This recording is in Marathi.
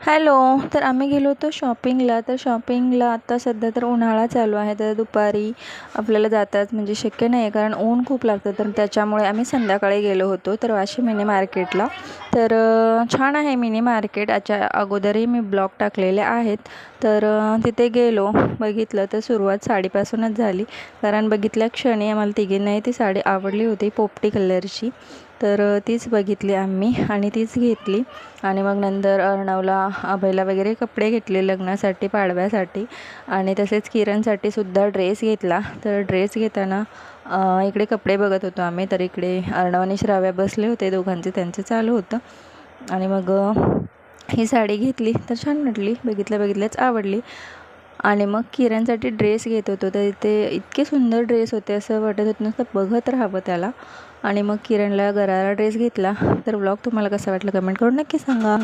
हॅलो. तर आम्ही गेलो होतो शॉपिंगला. तर शॉपिंगला आता सध्या तर उन्हाळा चालू आहे, तर दुपारी आपल्याला जातात म्हणजे शक्य नाही आहे, कारण ऊन खूप लागतं. तर त्याच्यामुळे आम्ही संध्याकाळी गेलो होतो तर वाशी मिनी मार्केटला. तर छान आहे मिनी मार्केट. याच्या अगोदरही मी ब्लॉग टाकलेले आहेत. तर तिथे गेलो, बघितलं तर सुरुवात साडीपासूनच झाली, कारण बघितल्या क्षणी आम्हाला तिघींनाही ती साडी आवडली होती पोपटी कलरची. तर तीच बघितली आम्ही आणि तीच घेतली. आणि मग नंतर अर्णवला अभयला वगैरे कपडे घेतले लग्नासाठी, पाडव्यासाठी, आणि तसेच किरणसाठी सुद्धा ड्रेस घेतला. तर ड्रेस घेताना इकडे कपडे बघत होतो आम्ही, तर इकडे अर्णव आणि श्राव्या बसले होते, दोघांचे त्यांचे चालू होतं. आणि मग ही साडी घेतली तर छान वाटली, बघितल्याच आवडली. आणि मग किरणसाठी ड्रेस घेत होतो, तर इथे इतके सुंदर ड्रेस होते, असं वाटत होतं नुसतं बघत राहावं त्याला. आणि मग किरणला गरारा ड्रेस घेतला. तर व्लॉग तुम्हाला कसा वाटला कमेंट करून नक्की सांगा.